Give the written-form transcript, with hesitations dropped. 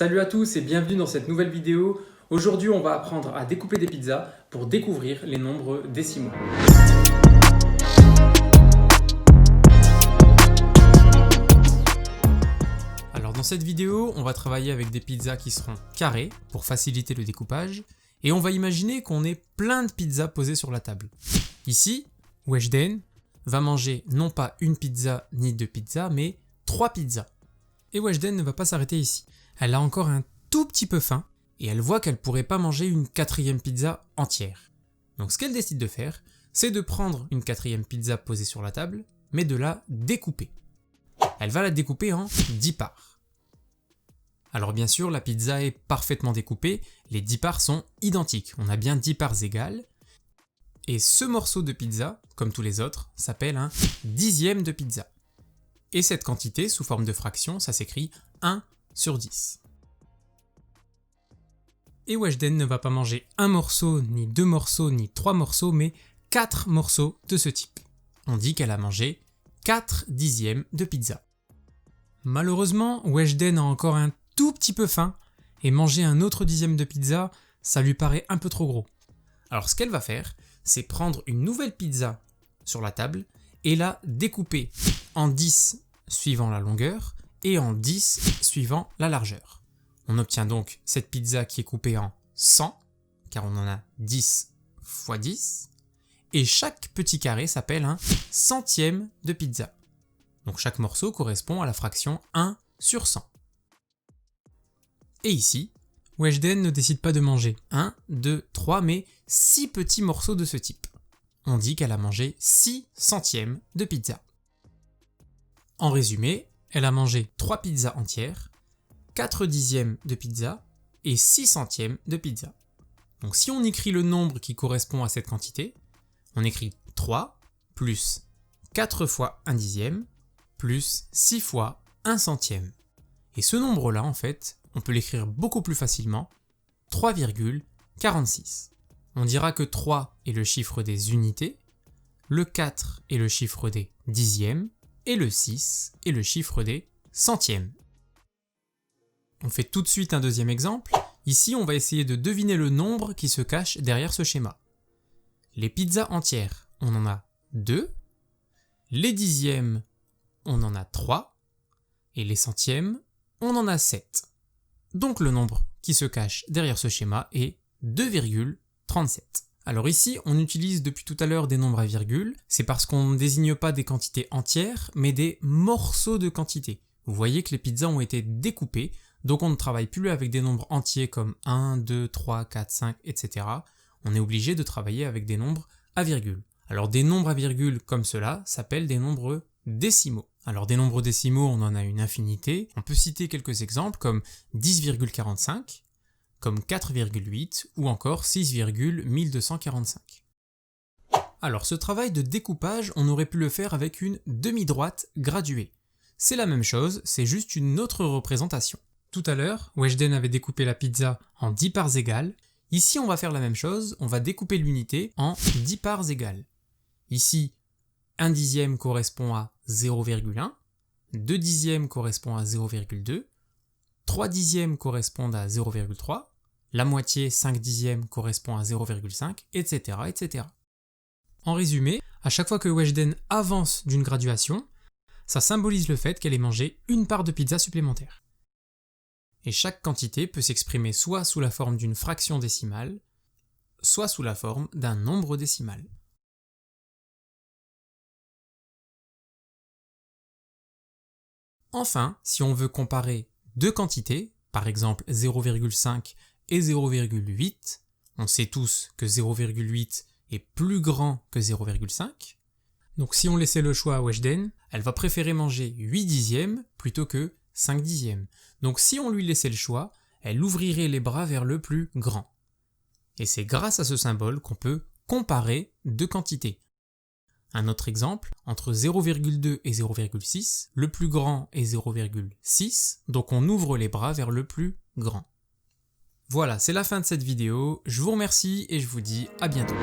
Salut à tous et bienvenue dans cette nouvelle vidéo. Aujourd'hui, on va apprendre à découper des pizzas pour découvrir les nombres décimaux. Alors dans cette vidéo, on va travailler avec des pizzas qui seront carrées pour faciliter le découpage et on va imaginer qu'on ait plein de pizzas posées sur la table. Ici, Weshden va manger non pas une pizza ni deux pizzas, mais 3 pizzas. Et Weshden ne va pas s'arrêter ici. Elle a encore un tout petit peu faim et elle voit qu'elle pourrait pas manger une 4e pizza entière. Donc ce qu'elle décide de faire, c'est de prendre une 4e pizza posée sur la table, mais de la découper. Elle va la découper en 10 parts. Alors bien sûr, la pizza est parfaitement découpée, les 10 parts sont identiques, on a bien 10 parts égales. Et ce morceau de pizza, comme tous les autres, s'appelle un 10e de pizza. Et cette quantité, sous forme de fraction, ça s'écrit 1 sur 10. Et Weshden ne va pas manger un morceau, ni 2 morceaux, ni 3 morceaux, mais 4 morceaux de ce type. On dit qu'elle a mangé 4 dixièmes de pizza. Malheureusement, Weshden a encore un tout petit peu faim, et manger un autre 10e de pizza, ça lui paraît un peu trop gros. Alors ce qu'elle va faire, c'est prendre une nouvelle pizza sur la table, et la découper en 10 suivant la longueur, et en 10 suivant la largeur. On obtient donc cette pizza qui est coupée en 100, car on en a 10 x 10, et chaque petit carré s'appelle un centième de pizza. Donc chaque morceau correspond à la fraction 1 sur 100. Et ici, Weshden ne décide pas de manger 1, 2, 3, mais 6 petits morceaux de ce type. On dit qu'elle a mangé 6 centièmes de pizza. En résumé, elle a mangé 3 pizzas entières, 4 dixièmes de pizza et 6 centièmes de pizza. Donc si on écrit le nombre qui correspond à cette quantité, on écrit 3 plus 4 fois 1 dixième plus 6 fois 1 centième. Et ce nombre-là, en fait, on peut l'écrire beaucoup plus facilement, 3,46. On dira que 3 est le chiffre des unités, le 4 est le chiffre des dixièmes, et le 6 est le chiffre des centièmes. On fait tout de suite un deuxième exemple. Ici, on va essayer de deviner le nombre qui se cache derrière ce schéma. Les pizzas entières, on en a 2. Les dixièmes, on en a 3. Et les centièmes, on en a 7. Donc le nombre qui se cache derrière ce schéma est 2,37. Alors ici, on utilise depuis tout à l'heure des nombres à virgule, c'est parce qu'on ne désigne pas des quantités entières, mais des morceaux de quantité. Vous voyez que les pizzas ont été découpées, donc on ne travaille plus avec des nombres entiers comme 1, 2, 3, 4, 5, etc. On est obligé de travailler avec des nombres à virgule. Alors des nombres à virgule comme cela s'appellent des nombres décimaux. Alors des nombres décimaux, on en a une infinité. On peut citer quelques exemples comme 10,45, comme 4,8 ou encore 6,1245. Alors ce travail de découpage, on aurait pu le faire avec une demi-droite graduée. C'est la même chose, c'est juste une autre représentation. Tout à l'heure, Weshden avait découpé la pizza en 10 parts égales. Ici, on va faire la même chose, on va découper l'unité en 10 parts égales. Ici, 1 dixième correspond à 0,1, 2 dixièmes correspond à 0,2, 3 dixièmes correspondent à 0,3, la moitié 5 dixièmes correspond à 0,5, etc., etc. En résumé, à chaque fois que Weshden avance d'une graduation, ça symbolise le fait qu'elle ait mangé une part de pizza supplémentaire. Et chaque quantité peut s'exprimer soit sous la forme d'une fraction décimale, soit sous la forme d'un nombre décimal. Enfin, si on veut comparer deux quantités, par exemple 0,5 et 0,8, on sait tous que 0,8 est plus grand que 0,5. Donc si on laissait le choix à Weshden, elle va préférer manger 8 dixièmes plutôt que 5 dixièmes. Donc si on lui laissait le choix, elle ouvrirait les bras vers le plus grand. Et c'est grâce à ce symbole qu'on peut comparer deux quantités. Un autre exemple, entre 0,2 et 0,6, le plus grand est 0,6, donc on ouvre les bras vers le plus grand. Voilà, c'est la fin de cette vidéo, je vous remercie et je vous dis à bientôt.